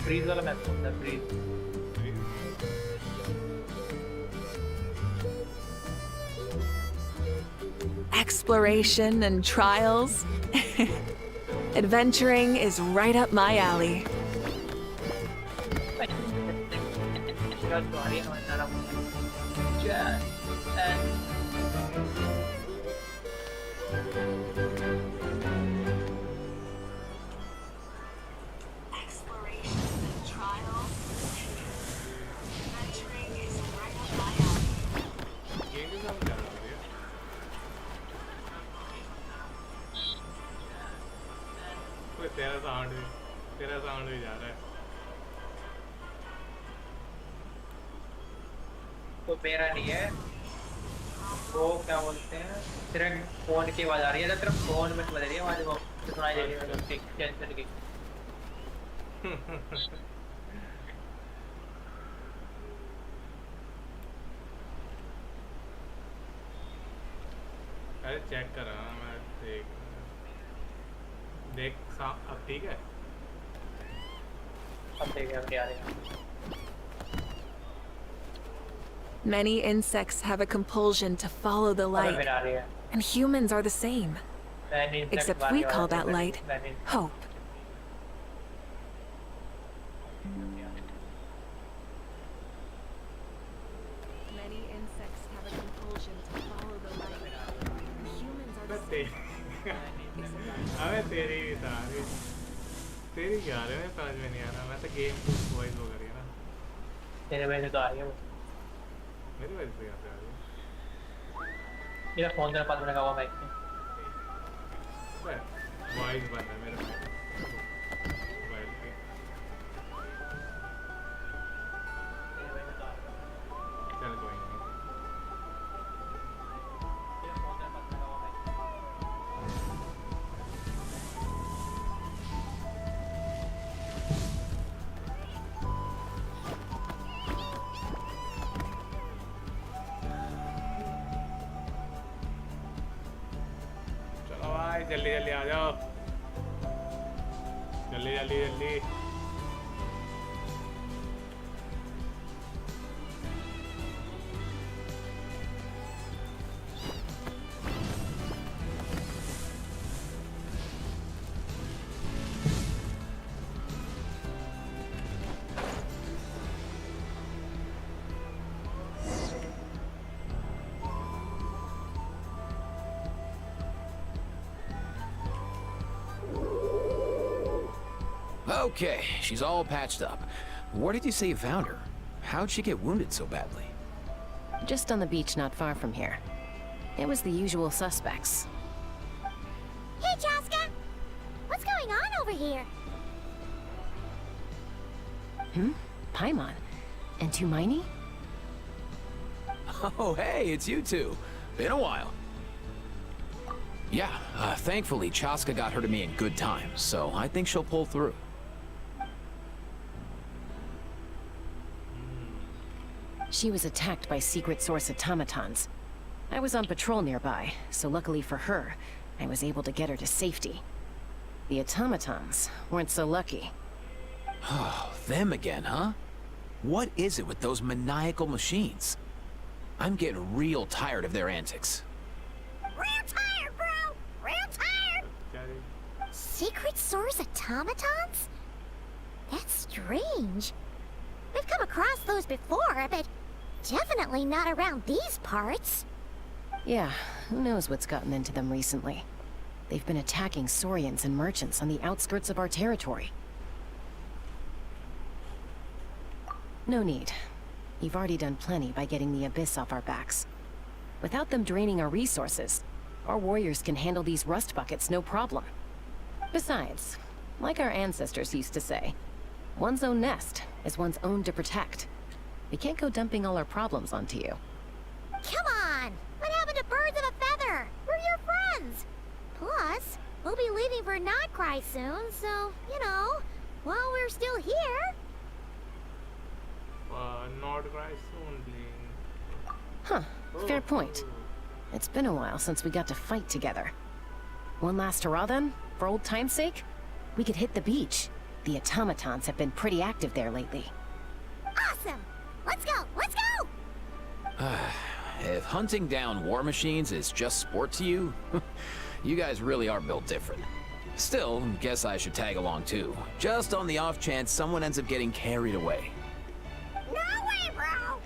Freeze वाला map कौन सा freeze? Exploration and trials. Adventuring is right up my alley. तेरा साउंड भी जा रहा है। तो मेरा नहीं है, वो क्या बोलते हैं, तेरा फोन की आवाज आ रही है, तेरा फोन में बज रही है आवाज, वो सुनाई दे रही है टेंशन की। अरे चेक कर रहा हूँ मैं, देख अब ठीक है? अब देख अब क्या आ रही है। Many insects have a compulsion to follow the light, and humans are the same. Except we call that light hope. Many insects have a compulsion to follow the light, and humans are the same. अबे तेरी क्या रहे हैं, समझ में नहीं आ रहा। मैं तो गेम को वॉइस वो करी ना, तेरे वजह से तो आ रही है वो, मेरी वजह से कैसे आ रही है? मेरा फोन तेरा पास में लगा हुआ माइक में, वॉइस बंद है मेरे मोबाइल पे। चल कोई नहीं। जल्दी जल्दी आ जाओ, जल्दी जल्दी जल्दी। Okay, she's all patched up. Where did you say you found her? How'd she get wounded so badly? Just on the beach not far from here. It was the usual suspects. Hey, Chaska! What's going on over here? Pimon? And Tumaini? Oh, hey, it's you two. Been a while. Yeah, thankfully Chaska got her to me in good time, so I think she'll pull through. She was attacked by secret source automatons. I was on patrol nearby, so luckily for her, I was able to get her to safety. The automatons weren't so lucky. Oh, them again, huh? What is it with those maniacal machines? I'm getting real tired of their antics. Real tired, bro! Real tired! Secret source automatons? That's strange. We've come across those before, but definitely not around these parts. Yeah, who knows what's gotten into them recently. They've been attacking Saurians and merchants on the outskirts of our territory. No need. You've already done plenty by getting the Abyss off our backs. Without them draining our resources, our warriors can handle these rust buckets no problem. Besides, like our ancestors used to say, one's own nest is one's own to protect. We can't go dumping all our problems onto you. Come on! What happened to birds of a feather? We're your friends! Plus, we'll be leaving for Notcry soon, so, you know, while we're still here... Notcry soon, please. Huh, fair point. It's been a while since we got to fight together. One last hurrah then, for old time's sake? We could hit the beach. The automatons have been pretty active there lately. Awesome! Let's go! Let's go! If hunting down war machines is just sport to you, you guys really are built different. Still, guess I should tag along too, just on the off chance someone ends up getting carried away. No way, bro!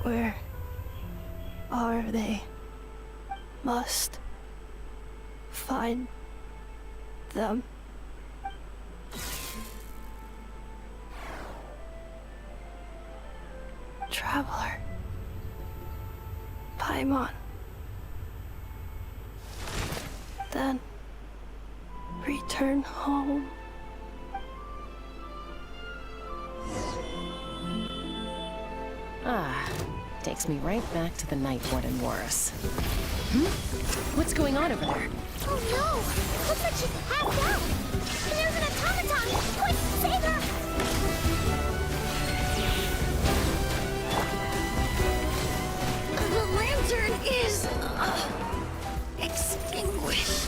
Where are they? Must find them. Traveler. Paimon. Then return home. Ah, takes me right back to the night Warden wore us. What's going on over there? Oh no! Looks like she's passed out! And there's an automaton! Quick, save her! The lantern is... extinguished.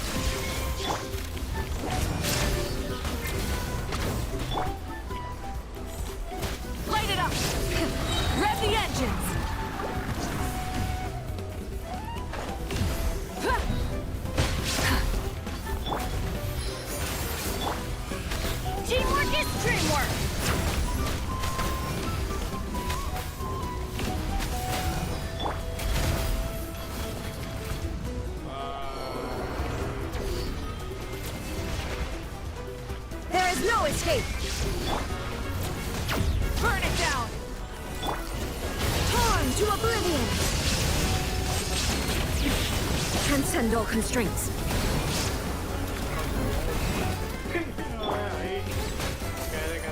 Light it up! Rev the engines! Teamwork is dreamwork! There is no escape! Burn it down! Torn to oblivion! Transcend all constraints.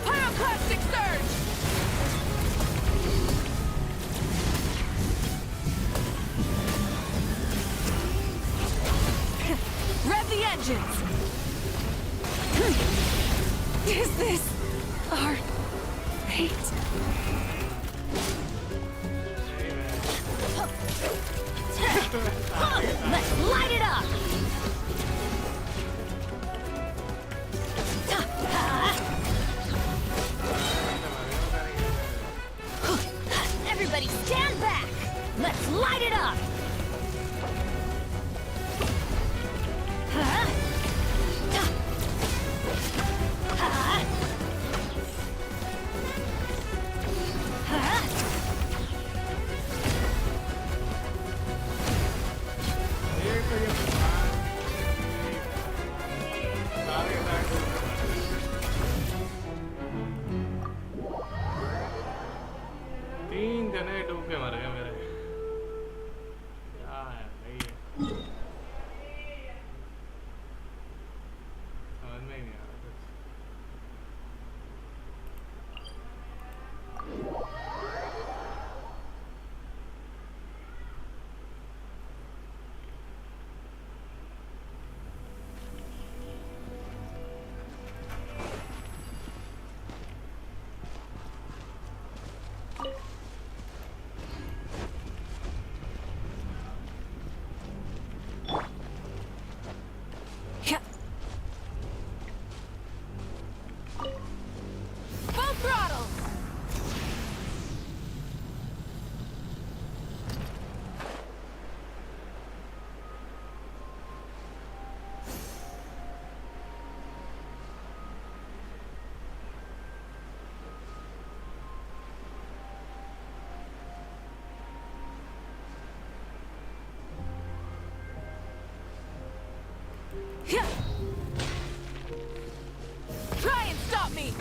Pyroclastic surge! Rev the engines! Is this our fate? Let's light it up! Everybody stand back! Let's light it up! तीन जने डूब के मर गए मेरे। क्या है भाई ये? समझ में ही नहीं आ रहा कुछ। Full throttle! Try and stop me!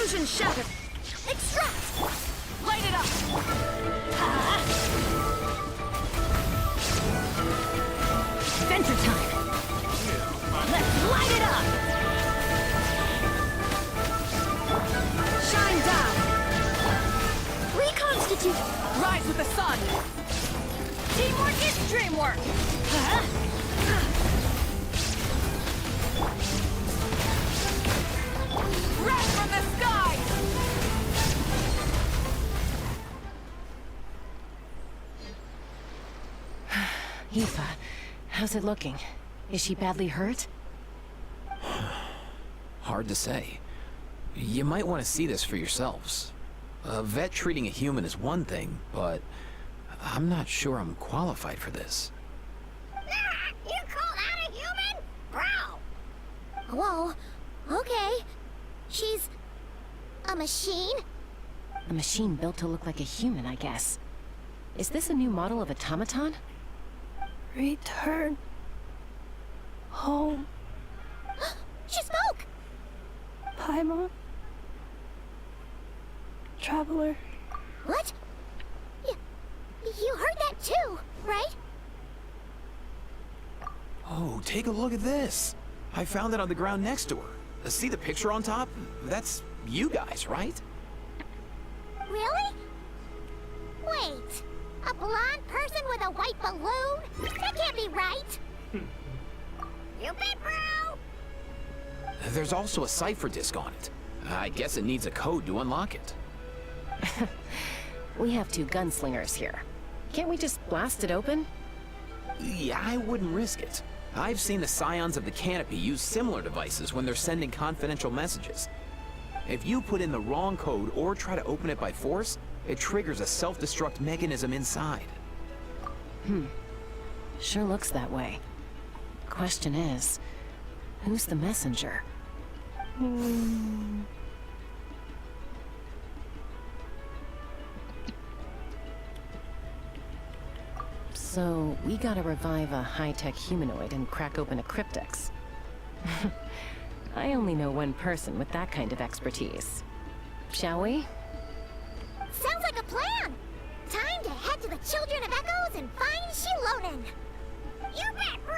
Illusion shattered! Extract! Light it up! Adventure time! Let's light it up! Shine down! Reconstitute! Rise with the sun! Teamwork is dreamwork! Wrath from the sky! Aoife, how's it looking? Is she badly hurt? Hard to say. You might want to see this for yourselves. A vet treating a human is one thing, but I'm not sure I'm qualified for this. You call that a human? Bro! Whoa, okay. She's... a machine? A machine built to look like a human, I guess. Is this a new model of automaton? Return home, She spoke! Pimon. Traveler. What? You heard that too, right? Oh, take a look at this. I found it on the ground next to her. See the picture on top? That's you guys, right? Really? Wait, a blonde person with a white balloon? That can't be right! You bet, bro! There's also a cipher disk on it. I guess it needs a code to unlock it. We have 2 gunslingers here. Can't we just blast it open? Yeah, I wouldn't risk it. I've seen the Scions of the Canopy use similar devices when they're sending confidential messages. If you put in the wrong code or try to open it by force, it triggers a self-destruct mechanism inside. Sure looks that way. Question is, who's the messenger? So, we gotta revive a high-tech humanoid and crack open a cryptex. I only know one person with that kind of expertise. Shall we? Sounds like a plan! Time to head to the Children of Echoes and find Shilonen! You bet, bro!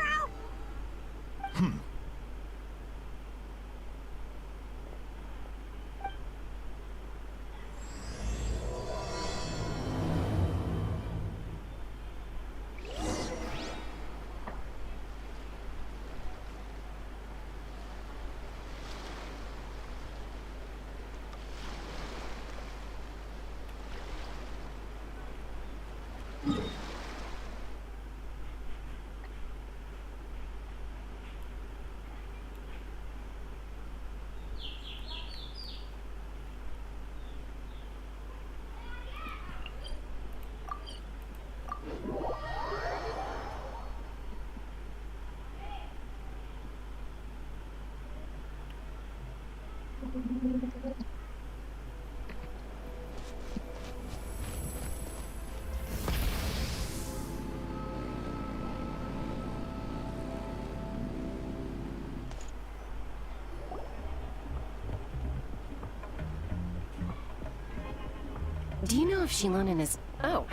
Do you know if Shilonen is... Oh,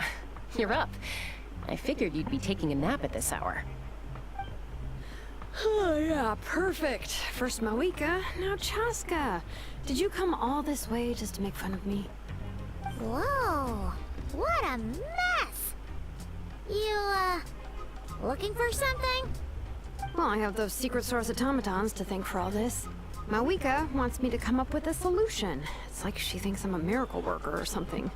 you're up. I figured you'd be taking a nap at this hour. Oh yeah, perfect. First Mawika, now Chaska. Did you come all this way just to make fun of me? Whoa, what a mess! You, looking for something? Well, I have those secret source automatons to thank for all this. Mawika wants me to come up with a solution. It's like she thinks I'm a miracle worker or something.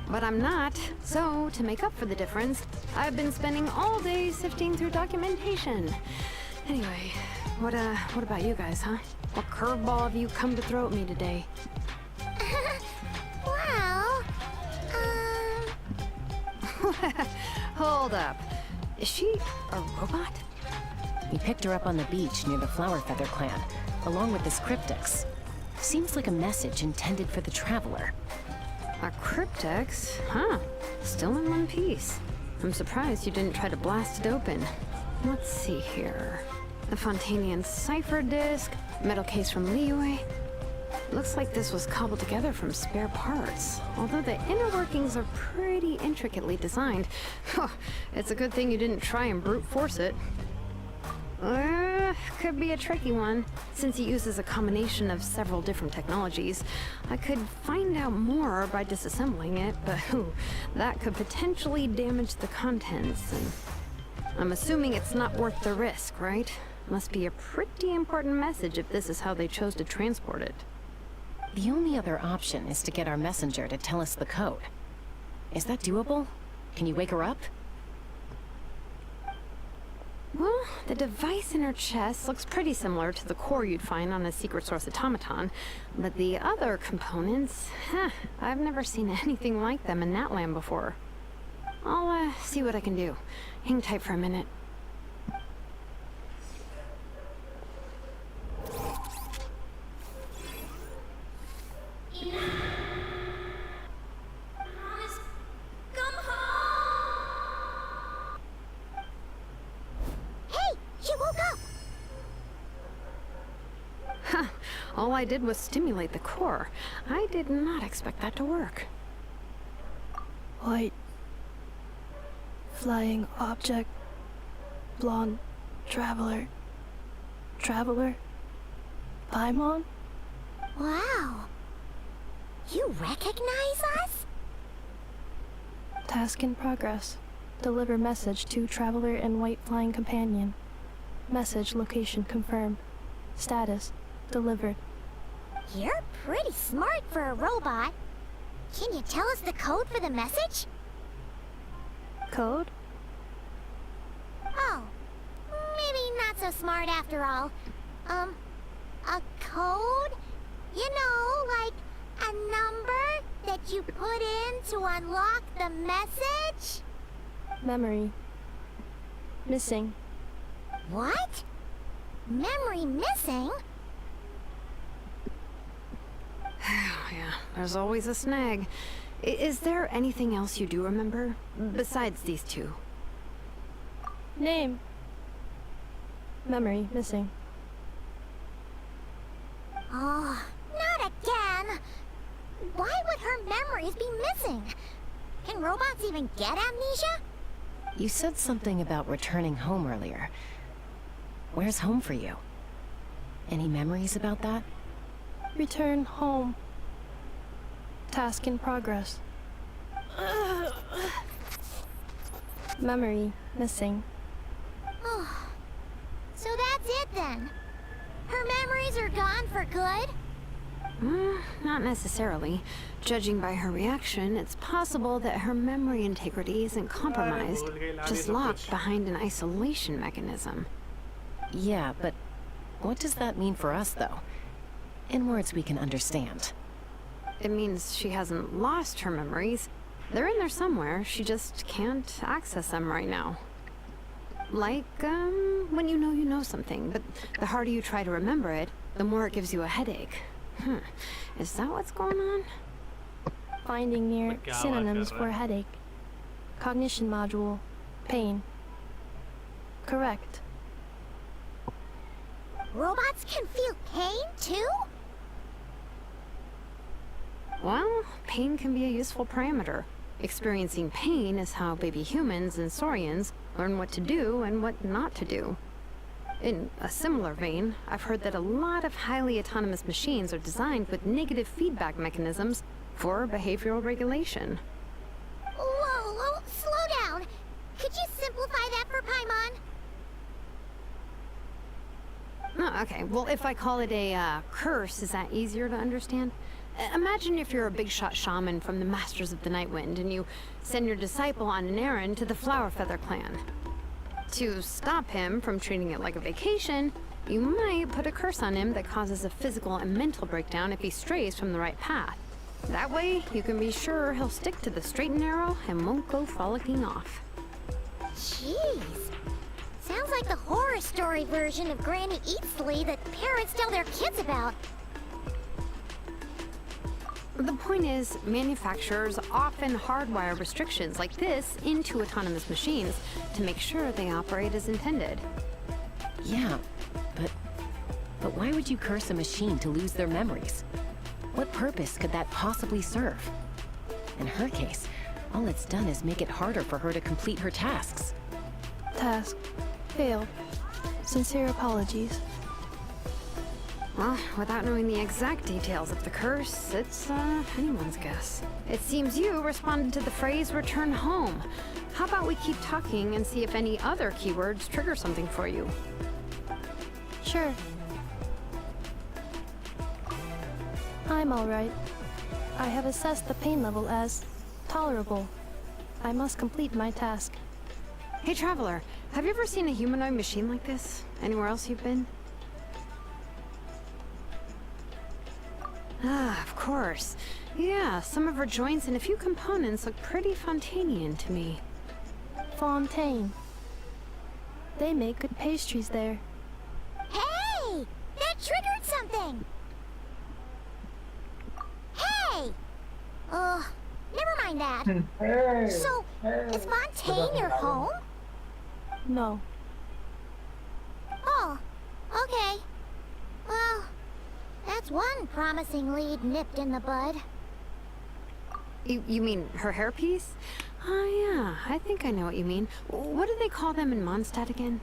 But I'm not, so to make up for the difference, I've been spending all day sifting through documentation. Anyway, what about you guys, huh? What curveball have you come to throw at me today? Well, Hold up. Is she a robot? We picked her up on the beach near the Flower Feather clan, along with this cryptex. Seems like a message intended for the Traveler. A cryptex? Huh. Still in one piece. I'm surprised you didn't try to blast it open. Let's see here. The Fontanian cipher disk, metal case from Liyue. Looks like this was cobbled together from spare parts. Although the inner workings are pretty intricately designed. It's a good thing you didn't try and brute force it. Could be a tricky one, since it uses a combination of several different technologies. I could find out more by disassembling it, but that could potentially damage the contents, and I'm assuming it's not worth the risk, right? Must be a pretty important message if this is how they chose to transport it. The only other option is to get our messenger to tell us the code. Is that doable? Can you wake her up? Well, the device in her chest looks pretty similar to the core you'd find on a secret source automaton, but the other components, I've never seen anything like them in that land before. I'll see what I can do. Hang tight for a minute. All I did was stimulate the core. I did not expect that to work. White. Flying object. Blonde. Traveler. Traveler. Paimon? Wow. You recognize us? Task in progress. Deliver message to Traveler and White Flying Companion. Message location confirmed. Status delivered. You're pretty smart for a robot. Can you tell us the code for the message? Code? Oh, maybe not so smart after all. A code? You know, like a number that you put in to unlock the message? Memory. Missing. What? Memory missing? Yeah, there's always a snag. Is there anything else you do remember? Besides these two? Name. Memory missing. Oh, not again! Why would her memories be missing? Can robots even get amnesia? You said something about returning home earlier. Where's home for you? Any memories about that? Return home. Task in progress. Memory missing. Oh, so that's it then? Her memories are gone for good? Not necessarily. Judging by her reaction, it's possible that her memory integrity isn't compromised, just locked behind an isolation mechanism. Yeah, but what does that mean for us, though? In words we can understand. It means she hasn't lost her memories. They're in there somewhere, she just can't access them right now. Like, when you know something, but the harder you try to remember it, the more it gives you a headache. Is that what's going on? Finding near synonyms for headache. Cognition module. Pain. Correct. Robots can feel pain, too? Well, pain can be a useful parameter. Experiencing pain is how baby humans and saurians learn what to do and what not to do. In a similar vein, I've heard that a lot of highly autonomous machines are designed with negative feedback mechanisms for behavioral regulation. Whoa, slow down! Could you simplify that for Paimon? Oh, okay, well, if I call it a curse, is that easier to understand? Imagine if you're a big shot shaman from the Masters of the Nightwind and you send your disciple on an errand to the Flower Feather clan. To stop him from treating it like a vacation, you might put a curse on him that causes a physical and mental breakdown if he strays from the right path. That way, you can be sure he'll stick to the straight and narrow and won't go frolicking off. Jeez. Sounds like the horror story version of Granny Eatsley that parents tell their kids about. The point is, manufacturers often hardwire restrictions like this into autonomous machines to make sure they operate as intended. Yeah, but why would you curse a machine to lose their memories? What purpose could that possibly serve? In her case, all it's done is make it harder for her to complete her tasks. Task. Failed. Sincere apologies. Well, without knowing the exact details of the curse, it's anyone's guess. It seems you responded to the phrase return home. How about we keep talking and see if any other keywords trigger something for you? Sure. I'm alright. I have assessed the pain level as tolerable. I must complete my task. Hey, Traveler, have you ever seen a humanoid machine like this? Anywhere else you've been? Ah, of course. Yeah, some of her joints and a few components look pretty Fontanian to me. Fontaine. They make good pastries there. Hey! That triggered something! Hey! Never mind that. So, is Fontaine your home? No. Oh, okay. Well, that's one promising lead nipped in the bud. You mean her hairpiece? Oh yeah, I think I know what you mean. What do they call them in Mondstadt again?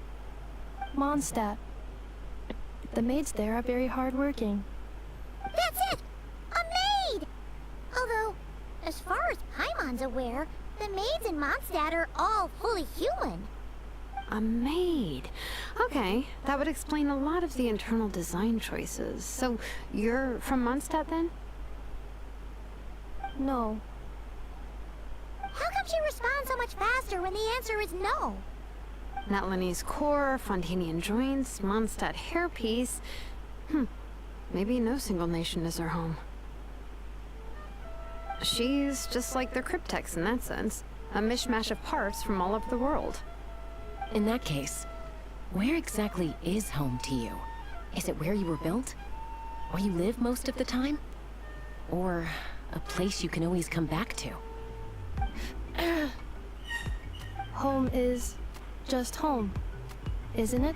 Mondstadt. The maids there are very hardworking. That's it! A maid! Although, as far as Pimon's aware, the maids in Mondstadt are all fully human. A maid. Okay, that would explain a lot of the internal design choices. So, you're from Mondstadt then? No. How come she responds so much faster when the answer is no? Natlanese core, Fontanian joints, Mondstadt hairpiece. Maybe no single nation is her home. She's just like the Cryptex in that sense. A mishmash of parts from all over the world. In that case, where exactly is home to you? Is it where you were built? Where you live most of the time? Or a place you can always come back to? Home is just home, isn't it?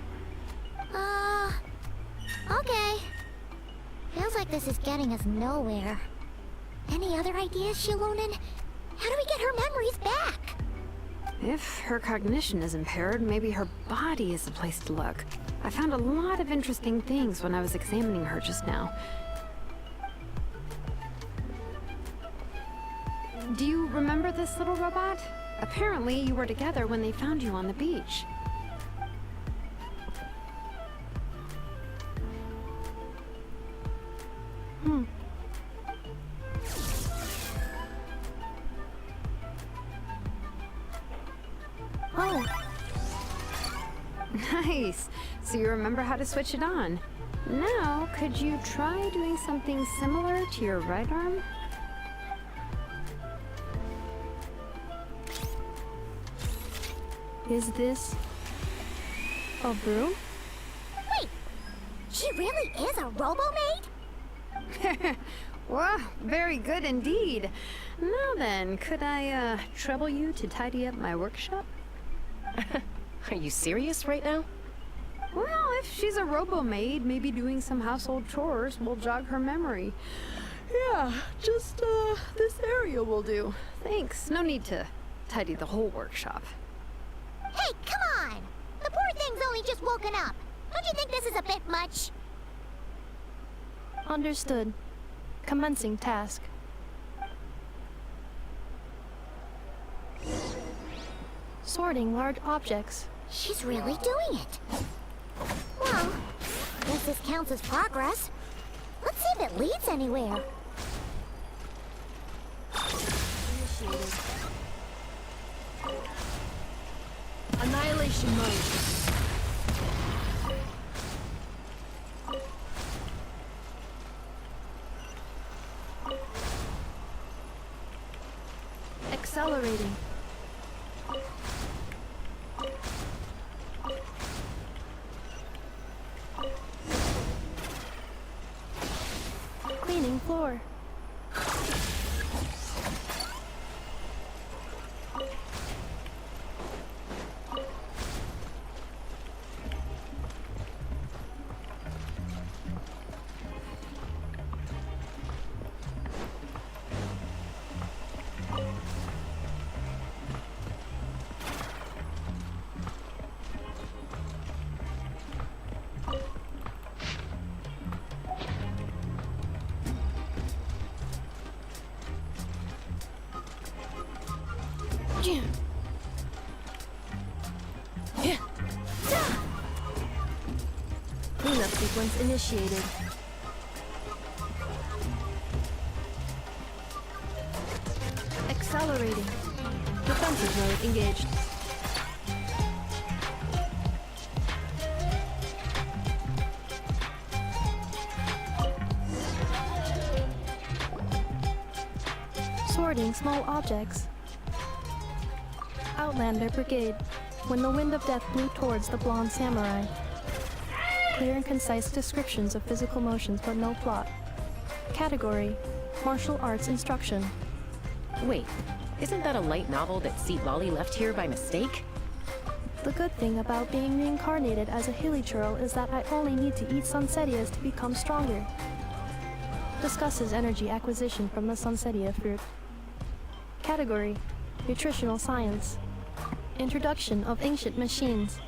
Okay. Feels like this is getting us nowhere. Any other ideas, Shilonen? How do we get her memories back? If her cognition is impaired, maybe her body is the place to look. I found a lot of interesting things when I was examining her just now. Do you remember this little robot? Apparently, you were together when they found you on the beach. Oh, Nice! So you remember how to switch it on. Now, could you try doing something similar to your right arm? is this a broom? Wait! She really is a robo-maid? Wow, very good indeed. Now then, could I, trouble you to tidy up my workshop? Are you serious right now? Well, if she's a robo-maid, maybe doing some household chores will jog her memory. Yeah, just, this area will do. Thanks, no need to tidy the whole workshop. Hey, come on! The poor thing's only just woken up. Don't you think this is a bit much? Understood. Commencing task. Sorting large objects. She's really doing it. Well, guess this counts as progress. Let's see if it leads anywhere. Annihilation mode. Accelerating. Cleaning floor. Cleanup sequence initiated. Accelerating. Defensive mode engaged. Sorting small objects. Outlander Brigade. When the wind of death blew towards the blonde samurai. Clear and concise descriptions of physical motions but no plot. Category: Martial Arts Instruction. Wait, isn't that a light novel that Seat Lolly left here by mistake? The good thing about being reincarnated as a hilly churl is that I only need to eat sunsetias to become stronger. Discusses energy acquisition from the sunsetia fruit. Category: Nutritional Science. Introduction of ancient machines.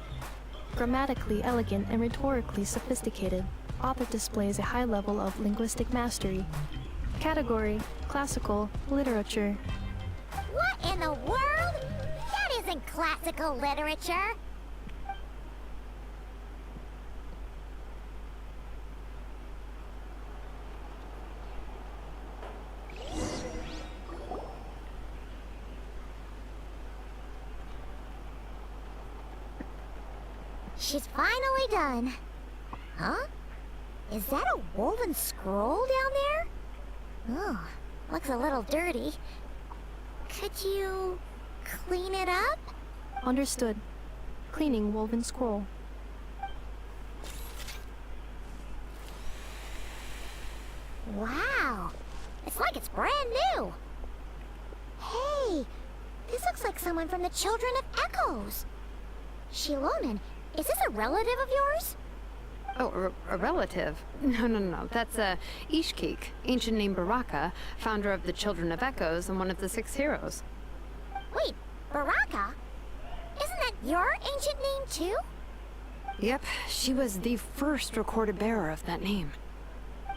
Grammatically elegant and rhetorically sophisticated, author displays a high level of linguistic mastery. Category: Classical Literature. What in the world? That isn't classical literature. She's finally done. Huh? Is that a woven scroll down there? Oh, looks a little dirty. Could you clean it up? Understood. Cleaning woven scroll. Wow, it's like it's brand new. Hey, this looks like someone from the Children of Echoes. Shilonen, is this a relative of yours? Oh, a relative? No. That's Ishkik, ancient name Baraka, founder of the Children of Echoes and one of the 6 heroes. Wait, Baraka? Isn't that your ancient name too? Yep, she was the first recorded bearer of that name.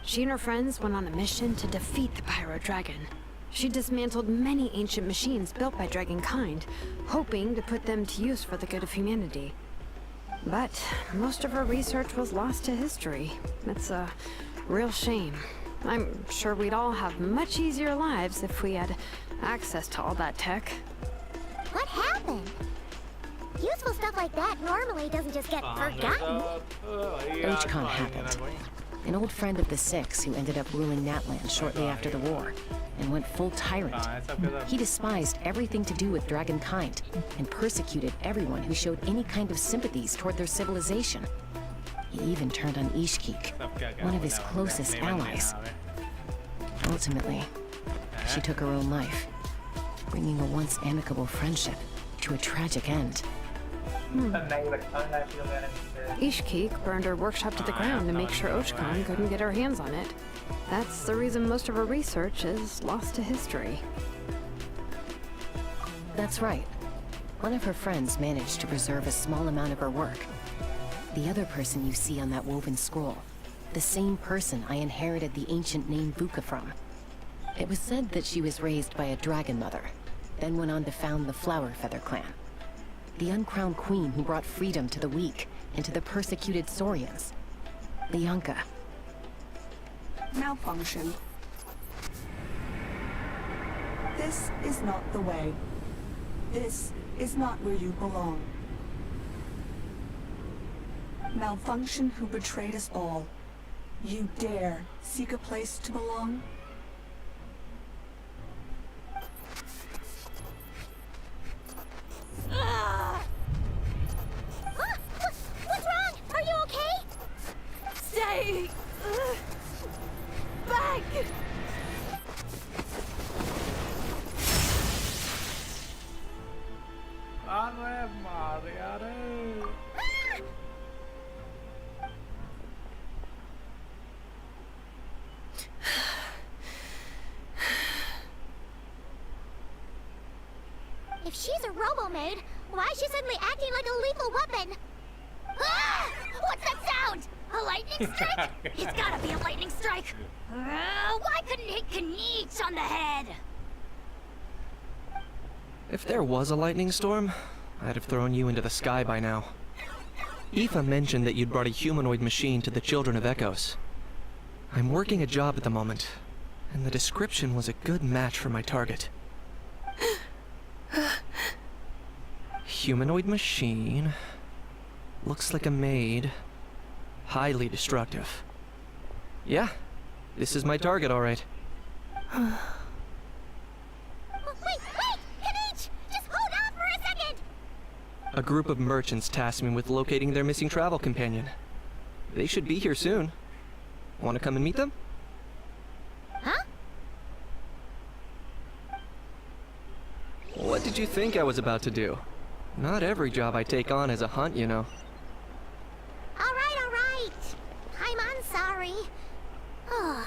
She and her friends went on a mission to defeat the Pyro Dragon. She dismantled many ancient machines built by Dragonkind, hoping to put them to use for the good of humanity. But most of her research was lost to history. It's a real shame. I'm sure we'd all have much easier lives if we had access to all that tech. What happened? Useful stuff like that normally doesn't just get forgotten. Ochcon happened. An old friend of the 6 who ended up ruling Natlan shortly after the war, and went full tyrant. He despised everything to do with Dragonkind, and persecuted everyone who showed any kind of sympathies toward their civilization. He even turned on Ishkik, one of his closest allies. Ultimately, she took her own life, bringing a once amicable friendship to a tragic end. Ishkik burned her workshop to the ground to make sure Ochcon couldn't get her hands on it. That's the reason most of her research is lost to history. That's right. One of her friends managed to preserve a small amount of her work. The other person you see on that woven scroll, the same person I inherited the ancient name Vuka from. It was said that she was raised by a dragon mother, then went on to found the Flower Feather clan. The uncrowned queen who brought freedom to the weak and to the persecuted Saurians. The Yunka. Malfunction. This is not the way. This is not where you belong. Malfunction who betrayed us all. You dare seek a place to belong? What's wrong? Are you okay? Stay back! अरे मार यार If she's a robo-maid, why is she suddenly acting like a lethal weapon? Ah! What's that sound? A lightning strike? It's gotta be a lightning strike. Why couldn't it hit Kniech on the head? If there was a lightning storm, I'd have thrown you into the sky by now. Aoife mentioned that you'd brought a humanoid machine to the Children of Echoes. I'm working a job at the moment, and the description was a good match for my target. Humanoid machine. Looks like a maid. Highly destructive. Yeah, this is my target, all right. Wait! Kanich! Just hold on for a second! A group of merchants tasked me with locating their missing travel companion. They should be here soon. Want to come and meet them? Huh? What did you think I was about to do? Not every job I take on is a hunt, you know. Alright. I'm sorry. Oh.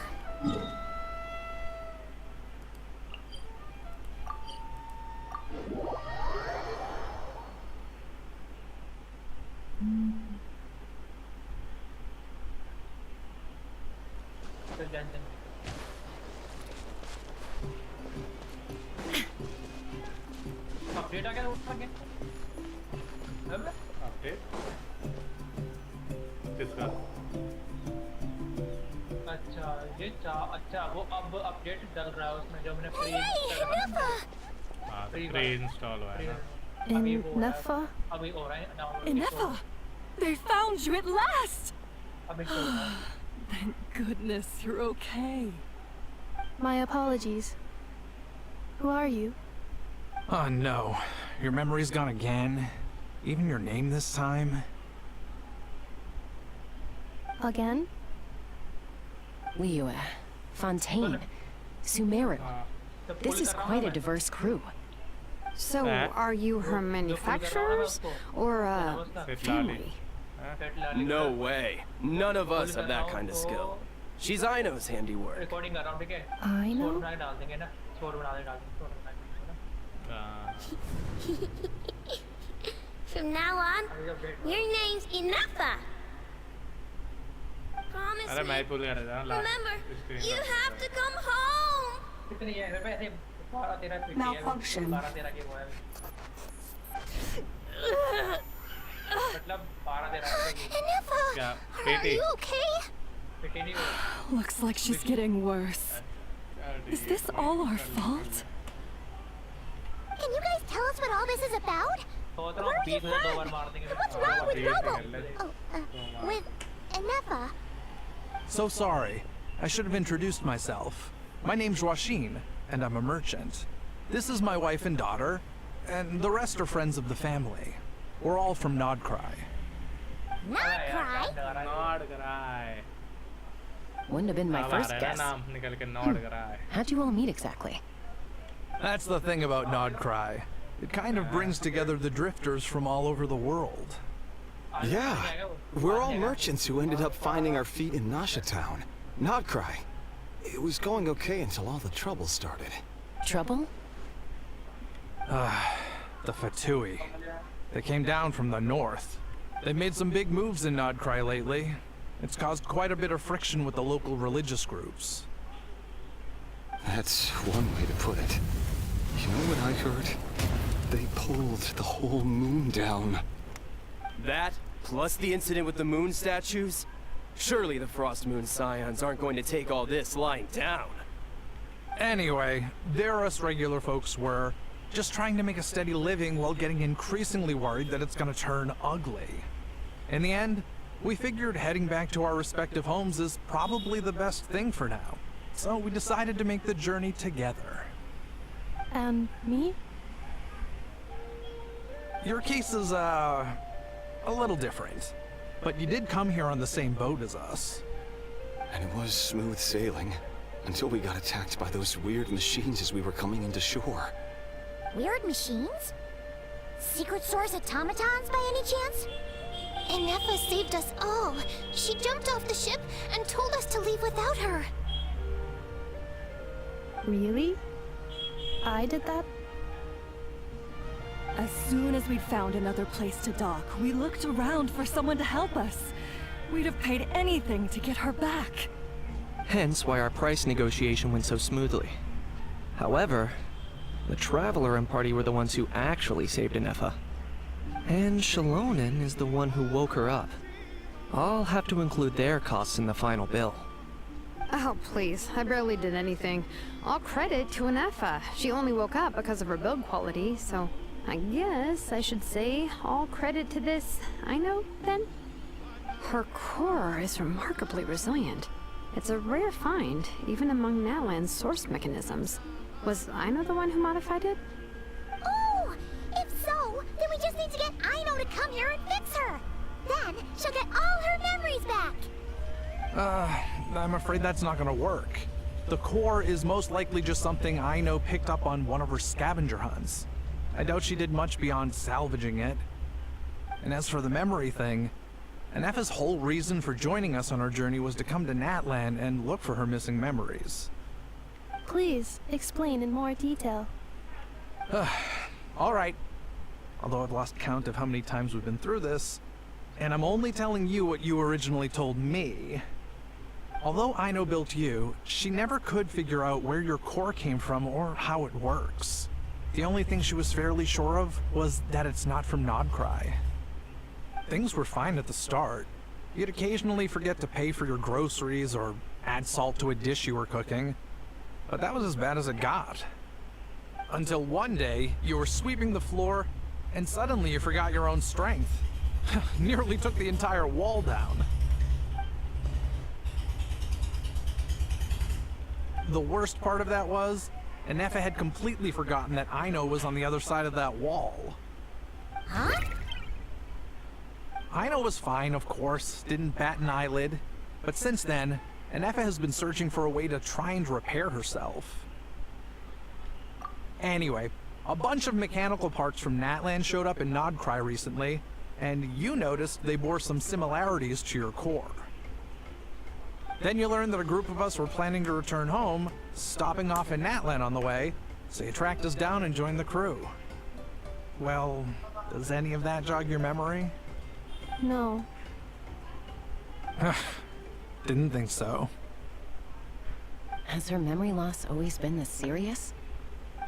Update आ गया उसका क्या? Update किसका? अच्छा वो अब update डल रहा है उसमें जो मैंने प्री इंस्टॉल हुआ है ना. Ineffa? अभी हो रहा है download. Ineffa! They found you at last! अभी चल रहा है. Thank goodness you're okay. My apologies. Who are you? Oh no. Your memory's gone again? Even your name this time? Again? Liyue, Fontaine, Sumeru. This is quite a diverse crew. So, are you her manufacturers or family? No way. None of us have that kind of skill. She's Aino's handiwork. Recording कर रहा हूँ ठीक है. Aino? छोड़ बना डाल देंगे ना. छोड़ बना दे डाल देंगे. From now on, your name's Ineffa. Promise अरे me. मैं भूल गया था. Remember, you have to come home. कितनी है? मैं ऐसे 12-13 पीटी है. Malfunction. 12-13 की वो है. मतलब 12-13 की. Ineffa, क्या? are बेटी. you okay? पीटी नहीं हुई. Looks like she's getting worse. Is this all our fault? Can you guys tell us what all this is about? सोच रहा Where हूँ are you 20 में 2 बार from? मार देंगे. And what's wrong with Robo? With Ineffa. So sorry. I should have introduced myself. My name's Joachine, and I'm a merchant. This is my wife and daughter, and the rest are friends of the family. We're all from Nodcry. Not cry. Nod करा है. Wouldn't have been my first हमारा guess. नाम निकल के Nord करा है. How'd you all meet exactly? That's the thing about Nodcry. It kind of brings together the drifters from all over the world. Yeah, we're all merchants who ended up finding our feet in Nasha Town. Nodcry. It was going okay until all the trouble started. Trouble? The Fatui. They came down from the north. They've made some big moves in Nodcry lately. It's caused quite a bit of friction with the local religious groups. That's one way to put it. You know what I heard? They pulled the whole moon down. That, plus the incident with the moon statues? Surely the Frost Moon Scions aren't going to take all this lying down. Anyway, there us regular folks were, just trying to make a steady living while getting increasingly worried that it's gonna turn ugly. In the end, we figured heading back to our respective homes is probably the best thing for now. So we decided to make the journey together. And me? Your case is, a little different. But you did come here on the same boat as us. And it was smooth sailing, until we got attacked by those weird machines as we were coming into shore. Weird machines? Secret Source automatons by any chance? Ineffa saved us all. She jumped off the ship and told us to leave without her. Really? I did that? As soon as we'd found another place to dock, we looked around for someone to help us. We'd have paid anything to get her back. Hence why our price negotiation went so smoothly. However, The Traveler and party were the ones who actually saved Anefa. And Shalonen is the one who woke her up. I'll have to include their costs in the final bill. Oh, please. I barely did anything. All credit to Anefa. She only woke up because of her build quality, so I guess I should say all credit to this Aino, then? Her core is remarkably resilient. It's a rare find, even among Natlan's source mechanisms. Was Aino the one who modified it? Oh! If so, then we just need to get Aino to come here and fix her! Then, she'll get all her memories back! I'm afraid that's not gonna work. The core is most likely just something Aino picked up on one of her scavenger hunts. I doubt she did much beyond salvaging it. And as for the memory thing, Anefa's whole reason for joining us on our journey was to come to Natlan and look for her missing memories. Please, explain in more detail. Alright. Although I've lost count of how many times we've been through this, and I'm only telling you what you originally told me. Although Aino built you, she never could figure out where your core came from or how it works. The only thing she was fairly sure of was that it's not from Nodcry. Things were fine at the start. You'd occasionally forget to pay for your groceries or add salt to a dish you were cooking, but that was as bad as it got. Until one day, you were sweeping the floor, and suddenly you forgot your own strength. Nearly took the entire wall down. The worst part of that was, Anefa had completely forgotten that Aino was on the other side of that wall. Huh? Aino was fine, of course, didn't bat an eyelid, but since then, Anefa has been searching for a way to try and repair herself. Anyway, a bunch of mechanical parts from Natlan showed up in Nodcry recently, and you noticed they bore some similarities to your core. Then you learned that a group of us were planning to return home, stopping off in Natlan on the way, so you tracked us down and joined the crew. Well, does any of that jog your memory? No. Didn't think so. Has her memory loss always been this serious?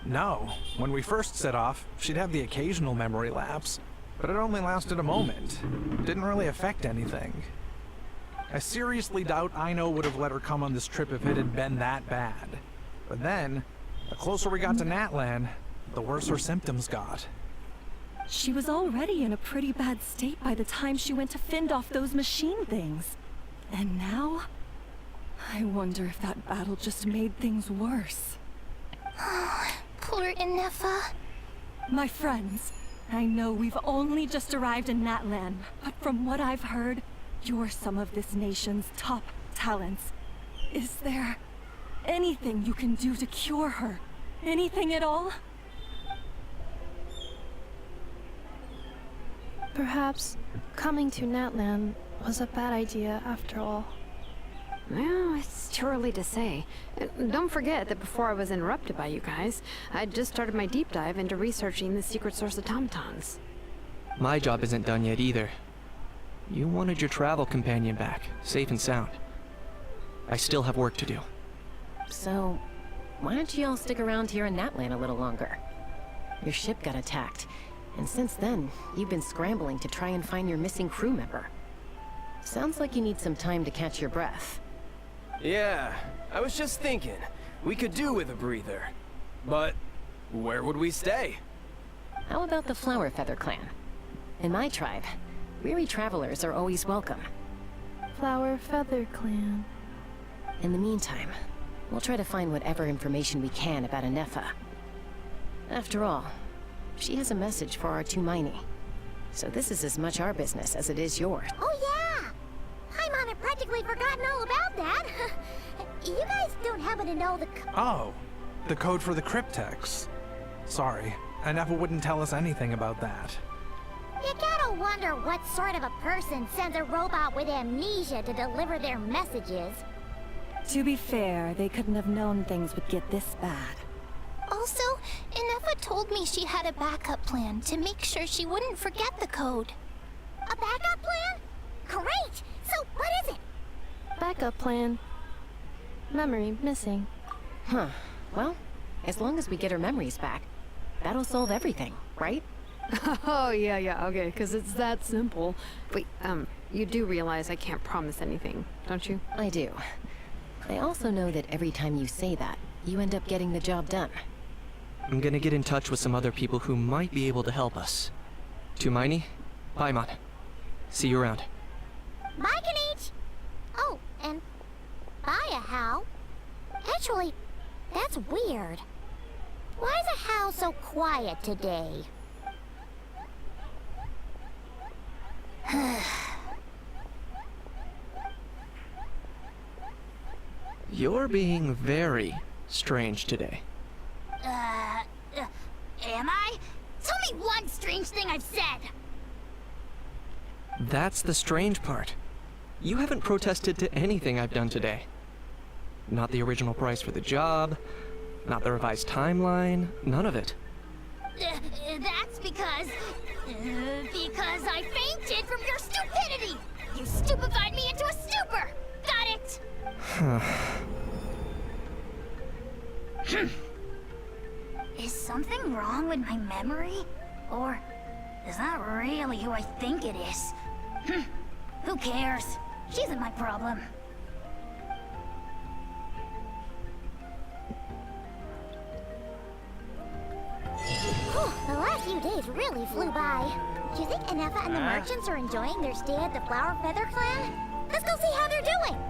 No. When we first set off, she'd have the occasional memory lapse, but it only lasted a moment. Didn't really affect anything. I seriously doubt Aino would have let her come on this trip if it had been that bad. But then, the closer we got to Natlan, the worse her symptoms got. She was already in a pretty bad state by the time she went to fend off those machine things. And now? I wonder if that battle just made things worse. Poor Anefa. My friends, I know we've only just arrived in Natlan, but from what I've heard, you're some of this nation's top talents. Is there anything you can do to cure her? Anything at all? Perhaps coming to Natlan was a bad idea after all. Well, it's too early to say. Don't forget that before I was interrupted by you guys, I'd just started my deep dive into researching the secret source automatons. My job isn't done yet either. You wanted your travel companion back, safe and sound. I still have work to do. So, why don't you all stick around here in Natlan a little longer? Your ship got attacked, and since then, you've been scrambling to try and find your missing crew member. Sounds like you need some time to catch your breath. Yeah, I was just thinking, we could do with a breather. But where would we stay? How about the Flower Feather clan? In my tribe, weary travelers are always welcome. Flower Feather Clan. In the meantime, we'll try to find whatever information we can about Anefa. After all, she has a message for our Tumaini. So this is as much our business as it is yours. Oh yeah! Paimon had practically forgotten all about that. You guys don't happen to know the Oh, the code for the cryptex. Sorry, Anefa wouldn't tell us anything about that. You gotta wonder what sort of a person sends a robot with amnesia to deliver their messages. To be fair, they couldn't have known things would get this bad. Also, Anefa told me she had a backup plan to make sure she wouldn't forget the code. A backup plan? Great! So what is it? Backup plan. Memory missing. Huh. Well, As long as we get her memories back, that'll solve everything, right? Oh, yeah, okay, because it's that simple. Wait, you do realize I can't promise anything, don't you? I do. I also know that every time you say that, you end up getting the job done. I'm gonna get in touch with some other people who might be able to help us. Tumaini, Pimon. See you around. Bye, Kanich! Oh, and bye, Hal. Actually, that's weird. Why is Hal so quiet today? You're being very strange today. Am I? Tell me one strange thing I've said! That's the strange part. You haven't protested to anything I've done today. Not the original price for the job, not the revised timeline, none of it. That's because I fainted from your stupidity! You stupefied me into a stupor! Got it? Is something wrong with my memory? Or is that really who I think it is? Who cares? She isn't my problem. The last few days really flew by. Do you think Inefa and the merchants are enjoying their stay at the Flower Feather Clan? Let's go see how they're doing!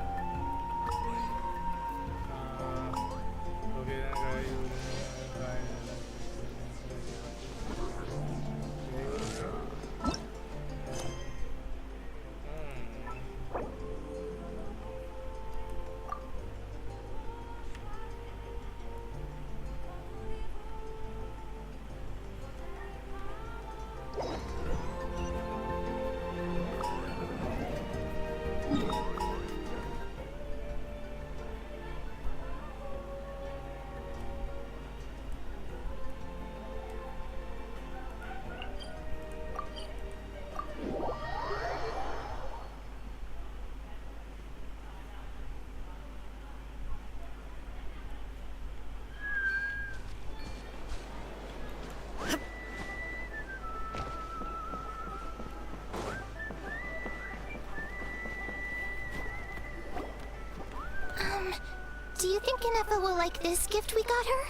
Do you think Inefa will like this gift we got her?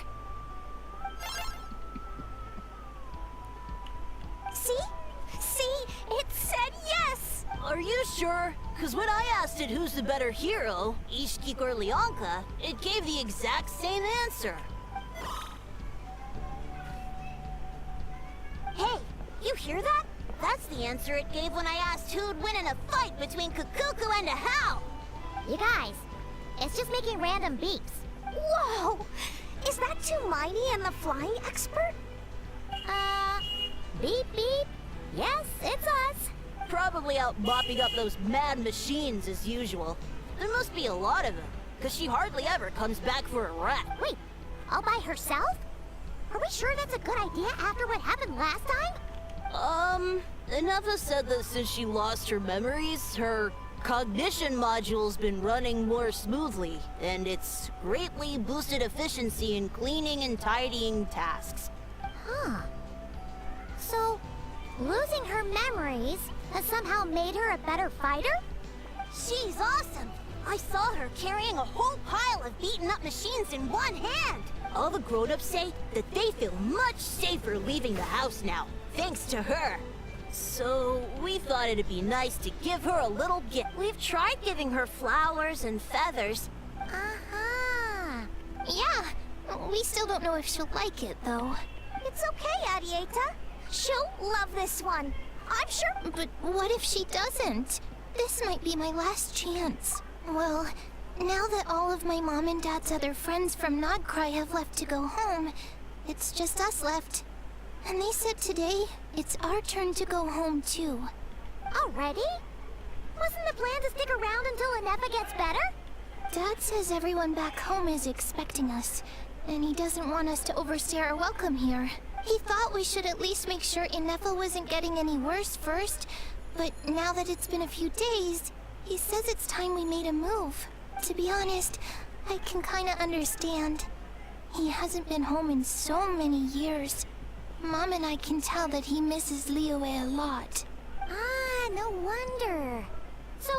See? See? It said yes! Are you sure? Because when I asked it who's the better hero, Ishiki or Leonka, it gave the exact same answer. Hey, you hear that? That's the answer it gave when I asked who'd win in a fight between Kukuku and a Hal. You guys, it's just making random beeps. Whoa! Is that Tumaini and the flying expert? Beep beep. Yes, it's us. Probably out mopping up those mad machines as usual. There must be a lot of them, because she hardly ever comes back for a rat. Wait, all by herself? Are we sure that's a good idea after what happened last time? Inefa said that since she lost her memories, her cognition module's been running more smoothly, and it's greatly boosted efficiency in cleaning and tidying tasks. Huh. So, losing her memories has somehow made her a better fighter? She's awesome! I saw her carrying a whole pile of beaten up machines in one hand! All the grown-ups say that they feel much safer leaving the house now, thanks to her. So, we thought it'd be nice to give her a little gift. We've tried giving her flowers and feathers. Uh-huh. Yeah, we still don't know if she'll like it, though. It's okay, Arieta. She'll love this one. I'm sure. But what if she doesn't? This might be my last chance. Well, now that all of my mom and dad's other friends from Nodcry have left to go home, it's just us left. And they said today, it's our turn to go home too. Already? Wasn't the plan to stick around until Inefa gets better? Dad says everyone back home is expecting us, and he doesn't want us to overstay our welcome here. He thought we should at least make sure Inefa wasn't getting any worse first, but now that it's been a few days, he says it's time we made a move. To be honest, I can kinda understand. He hasn't been home in so many years. Mom and I can tell that he misses Liyue a lot. Ah, no wonder. So,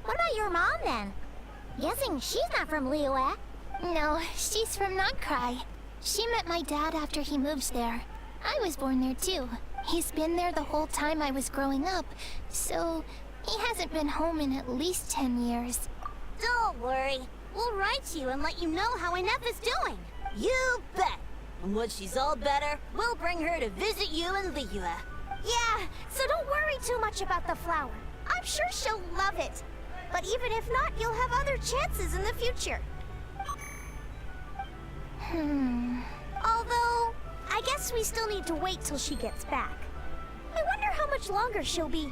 what about your mom then? Guessing she's not from Liyue. No, she's from Notcry. She met my dad after he moved there. I was born there too. He's been there the whole time I was growing up, so he hasn't been home in at least 10 years. Don't worry. We'll write to you and let you know how Inef is doing. You bet. And once she's all better, we'll bring her to visit you in Liyue. Yeah, so don't worry too much about the flower. I'm sure she'll love it. But even if not, you'll have other chances in the future. Although, I guess we still need to wait till she gets back. I wonder how much longer she'll be.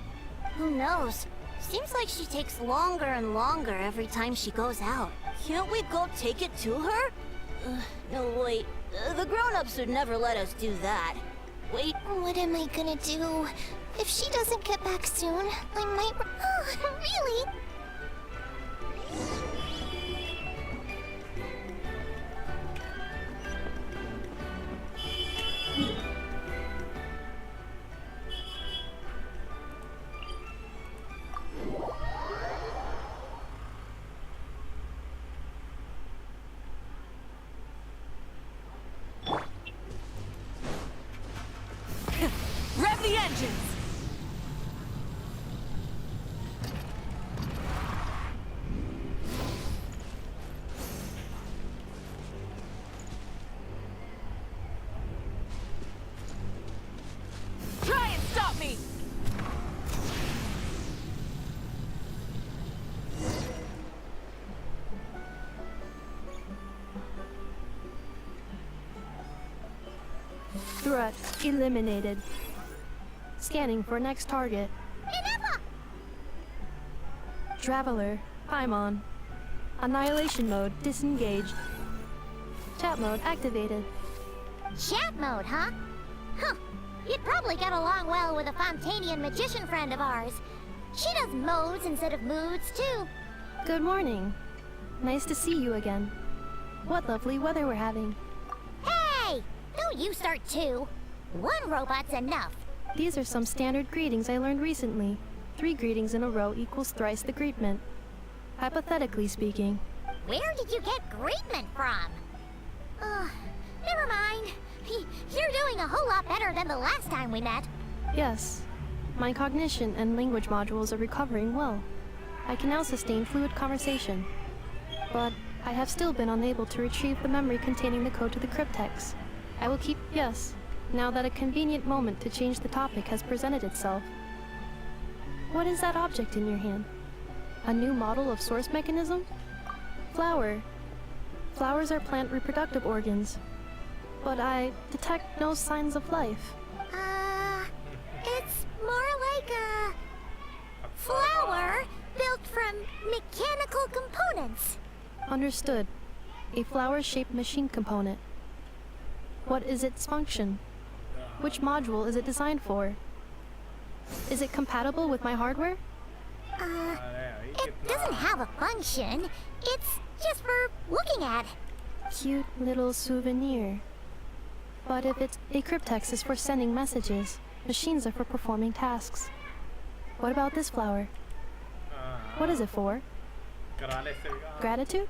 Who knows? Seems like she takes longer and longer every time she goes out. Can't we go take it to her? No, wait. The grown-ups would never let us do that. Wait. What am I gonna do? If she doesn't get back soon, I might... really? Rev the engines! Try and stop me! Threat eliminated. Scanning for next target. Traveler, Pimon. Annihilation mode disengaged. Chat mode activated. Chat mode, huh? Huh. You'd probably get along well with a Fontanian magician friend of ours. She does modes instead of moods, too. Good morning. Nice to see you again. What lovely weather we're having. Hey! Don't you start too. One robot's enough. These are some standard greetings I learned recently. 3 greetings in a row equals thrice the greetment. Hypothetically speaking. Where did you get greetment from? Never mind. You're doing a whole lot better than the last time we met. Yes. My cognition and language modules are recovering well. I can now sustain fluid conversation. But I have still been unable to retrieve the memory containing the code to the cryptex. I will keep... yes. Now that a convenient moment to change the topic has presented itself. What is that object in your hand? A new model of source mechanism? Flower. Flowers are plant reproductive organs. But I detect no signs of life. It's more like a... flower built from mechanical components. Understood. A flower-shaped machine component. What is its function? Which module is it designed for? Is it compatible with my hardware? It doesn't have a function. It's just for looking at. Cute little souvenir. But if it's a cryptex is for sending messages, machines are for performing tasks. What about this flower? What is it for? Gratitude?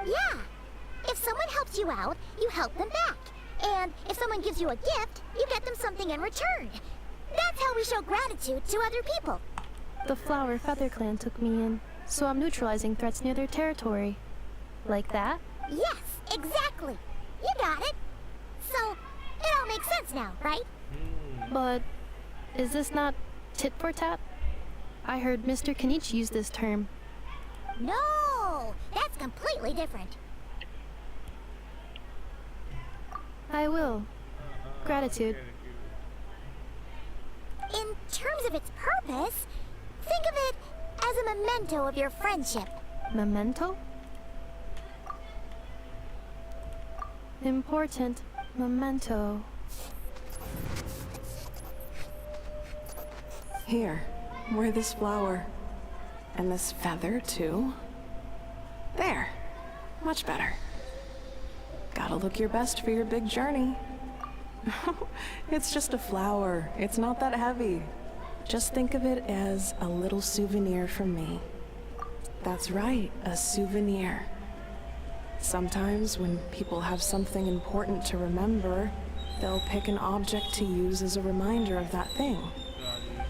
Yeah. If someone helps you out, you help them back. And if someone gives you a gift, you get them something in return. That's how we show gratitude to other people. The Flower Feather Clan took me in, so I'm neutralizing threats near their territory. Like that? Yes, exactly. You got it. So, it all makes sense now, right? But is this not tit for tat? I heard Mr. Kenichi use this term. No, that's completely different. I will. Gratitude. In terms of its purpose, think of it as a memento of your friendship. Memento? Important memento. Here, wear this flower. And this feather, too. There. Much better. Gotta look your best for your big journey. It's just a flower. It's not that heavy. Just think of it as a little souvenir from me. That's right, a souvenir. Sometimes when people have something important to remember, they'll pick an object to use as a reminder of that thing.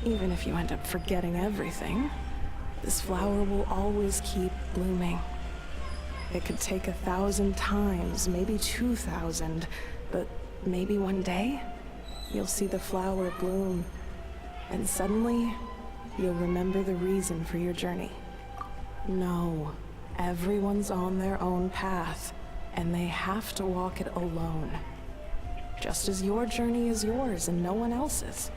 Even if you end up forgetting everything, this flower will always keep blooming. It could take 1,000 times, maybe 2,000, but maybe one day, you'll see the flower bloom, and suddenly, you'll remember the reason for your journey. No, everyone's on their own path, and they have to walk it alone. Just as your journey is yours and no one else's.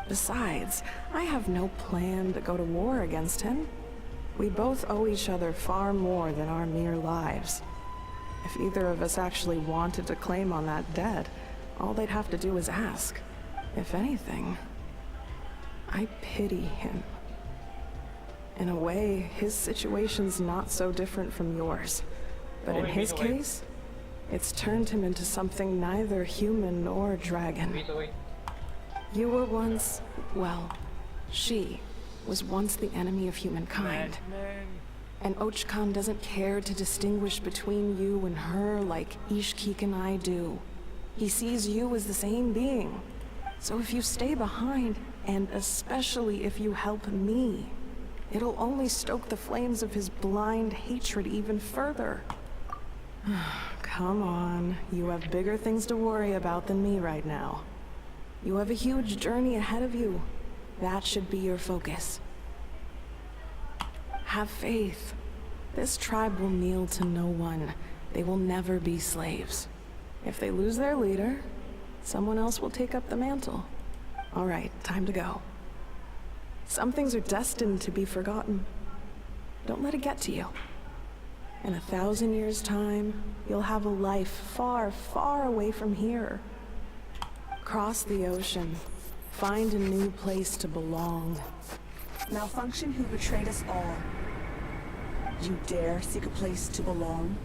Besides, I have no plan to go to war against him. We both owe each other far more than our mere lives. If either of us actually wanted to claim on that debt, all they'd have to do is ask. If anything, I pity him. In a way, his situation's not so different from yours. But in his case, it's turned him into something neither human nor dragon. You were once, well, she was once the enemy of humankind. And Ochkan doesn't care to distinguish between you and her like Ishkik and I do. He sees you as the same being. So if you stay behind, and especially if you help me, it'll only stoke the flames of his blind hatred even further. Come on, you have bigger things to worry about than me right now. You have a huge journey ahead of you. That should be your focus. Have faith. This tribe will kneel to no one. They will never be slaves. If they lose their leader, someone else will take up the mantle. All right, time to go. Some things are destined to be forgotten. Don't let it get to you. In 1,000 years' time, you'll have a life far, far away from here. Cross the ocean. Find a new place to belong. Malfunction who betrayed us all. You dare seek a place to belong?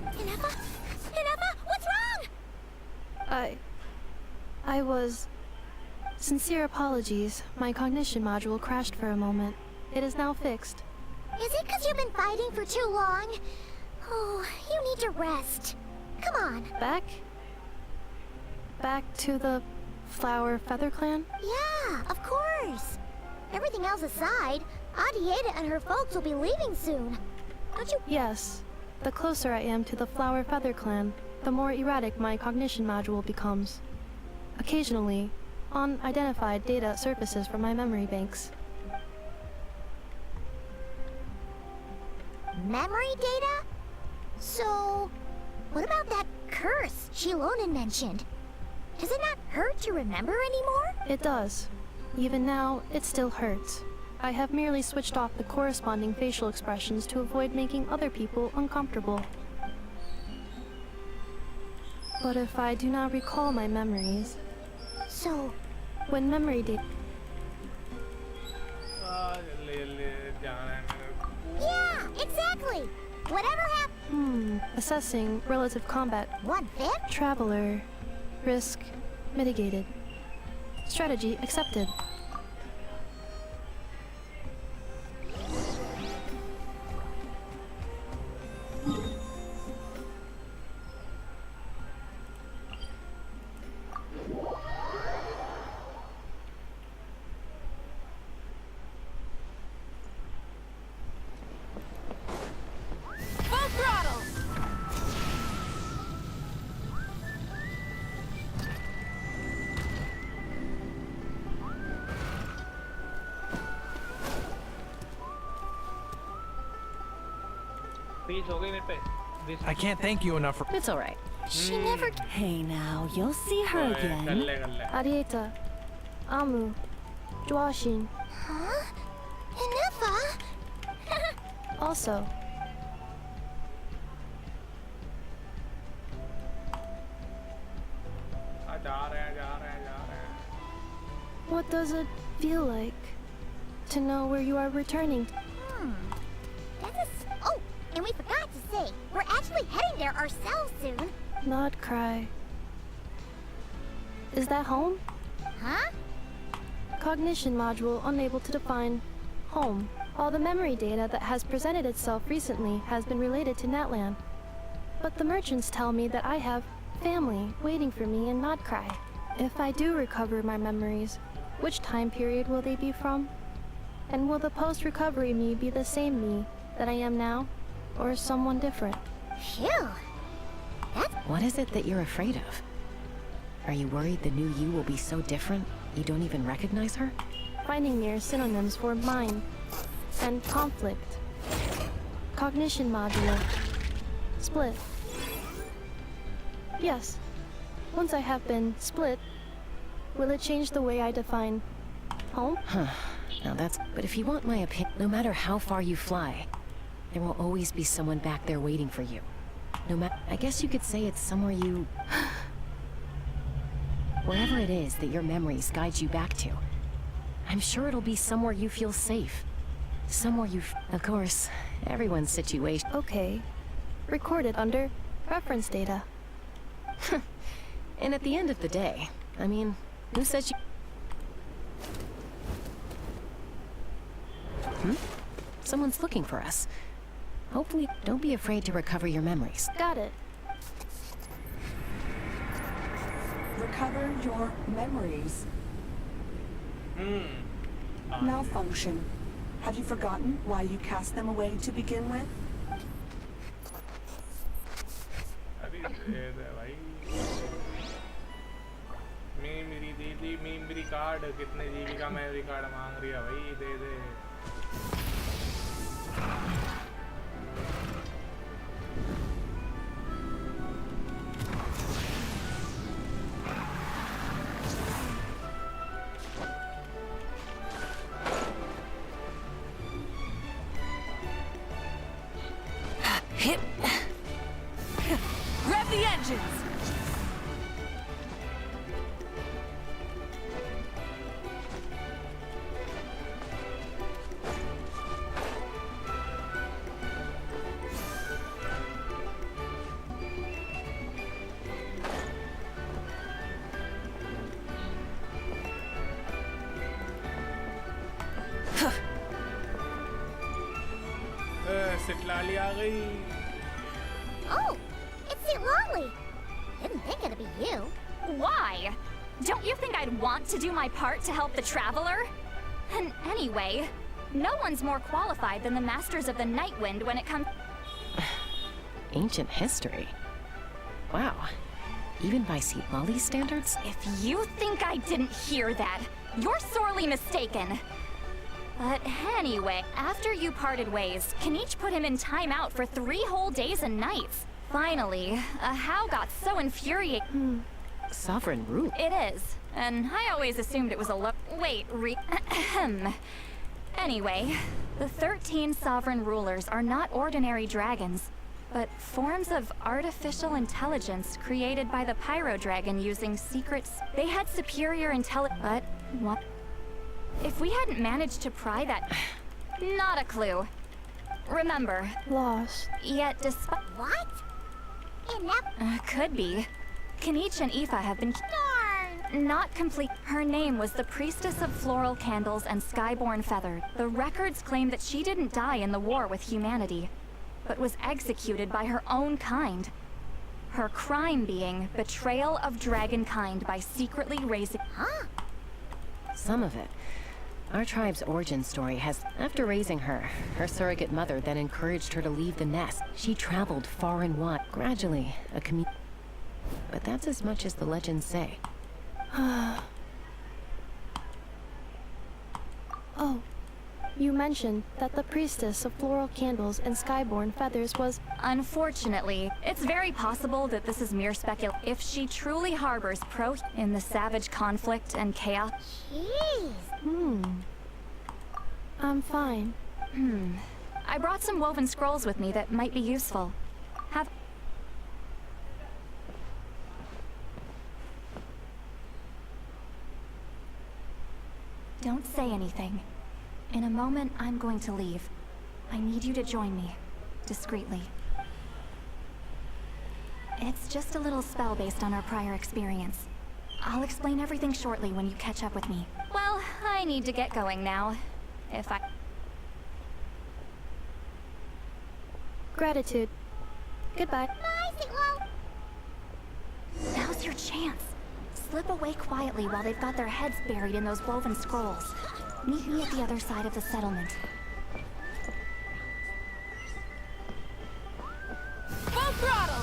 Inefa? Inefa, what's wrong? I was... Sincere apologies. My cognition module crashed for a moment. It is now fixed. Is it because you've been fighting for too long? Oh, you need to rest. Come on. Back to the Flower Feather Clan? Yeah, of course. Everything else aside, Adieta and her folks will be leaving soon. Don't you? Yes. The closer I am to the Flower Feather Clan, the more erratic my cognition module becomes. Occasionally, unidentified data surfaces from my memory banks. Memory data? So, what about that curse Shilonen mentioned? Does it not hurt to remember anymore? It does. Even now, it still hurts. I have merely switched off the corresponding facial expressions to avoid making other people uncomfortable. But if I do not recall my memories... So... When memory data... Yeah, exactly! Whatever happened... Assessing relative combat. 1/5? Traveler. Risk mitigated. Strategy accepted. I can't thank you enough for... It's alright. She never... Hey now, you'll see her again. Arieta. Amu. Joashin. Huh? Inefa? Also. What does it feel like to know where you are returning? Oh, and we forgot to say, we're actually probably heading there ourselves soon. Not cry. Is that home? Huh? Cognition module unable to define home. All the memory data that has presented itself recently has been related to Natlan. But the merchants tell me that I have family waiting for me in Notcry. If I do recover my memories, which time period will they be from? And will the post-recovery me be the same me that I am now, or someone different? Phew. What is it that you're afraid of? Are you worried the new you will be so different you don't even recognize her? Finding mere synonyms for mind and conflict. Cognition module. Split. Yes. Once I have been split, will it change the way I define home? Huh. Now that's... But if you want my opinion, no matter how far you fly, there will always be someone back there waiting for you. No matter... I guess you could say it's somewhere you... Wherever it is that your memories guide you back to, I'm sure it'll be somewhere you feel safe. Somewhere you... Of course, everyone's situation... Okay. Recorded under reference data. And at the end of the day, I mean, who says you... Someone's looking for us. Hopefully, don't be afraid to recover your memories. Got it. Recover your memories. Malfunction. Have you forgotten why you cast them away to begin with? Memory card कितने GB का memory card मांग रही है भाई दे दे Rev the engines! सिटलाली आ गई Oh, it's Lolly. Didn't think it'd be you. Why? Don't you think I'd want to do my part to help the Traveler? And anyway, no one's more qualified than the Masters of the Nightwind when it comes... Ancient history? Wow. Even by Lolly's standards? If you think I didn't hear that, you're sorely mistaken. But anyway, after you parted ways, Kenichi put him in timeout for 3 whole days and nights. Finally, How got so infuriated. Sovereign rule. It is, and I always assumed it was a Wait, Anyway, the 13 sovereign rulers are not ordinary dragons, but forms of artificial intelligence created by the Pyro Dragon using secrets. They had superior intelligence, but what? If we hadn't managed to pry that... Not a clue. Remember. Lost. Yet despite... What? Could be. Kenichi and Aoife have been... Darn! Not complete. Her name was the Priestess of Floral Candles and Skyborn Feather. The records claim that she didn't die in the war with humanity, but was executed by her own kind. Her crime being betrayal of dragonkind by secretly raising... Huh? Some of it. Our tribe's origin story has... After raising her, her surrogate mother then encouraged her to leave the nest. She traveled far and wide. Gradually, a community... But that's as much as the legends say. Oh. You mentioned that the Priestess of Floral Candles and Skyborn Feathers was... Unfortunately, it's very possible that this is mere speculation. If she truly harbors in the savage conflict and chaos... Jeez. I'm fine. I brought some woven scrolls with me that might be useful. Don't say anything. In a moment, I'm going to leave. I need you to join me. Discreetly. It's just a little spell based on our prior experience. I'll explain everything shortly when you catch up with me. Well, I need to get going now. If I... Gratitude. Goodbye. Bye, Sitwell. Now's your chance. Slip away quietly while they've got their heads buried in those woven scrolls. Meet me at the other side of the settlement. Full throttle!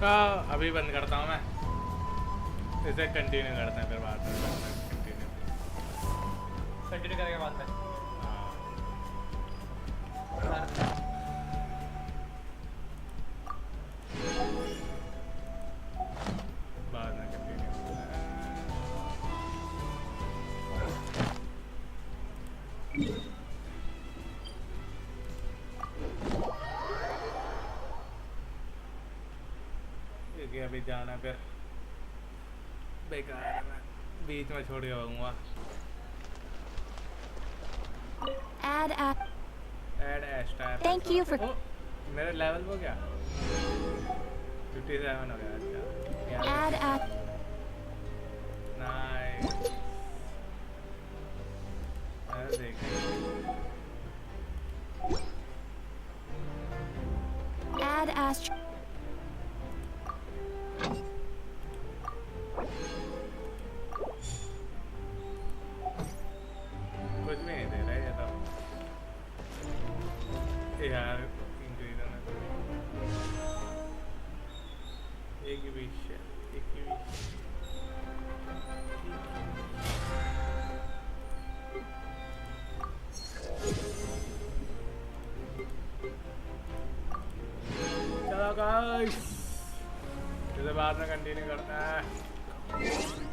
अभी बंद करता हूँ मैं इसे continue करते हैं फिर बाद में कंटिन्यू करेंगे बाद में बाद में कंटिन्यू अभी जाना फिर बेकार है मैं बीच में छोड़ के आऊँगा Add hashtag Thank you for मेरा लेवल हो गया 57 हो गया अच्छा Add नाइस देख Add Astro कुछ भी नहीं दे रहा है ये तो यार इंग्रेडिएंट एक ही विश चलो गाइस इसे बाद में कंटिन्यू करते हैं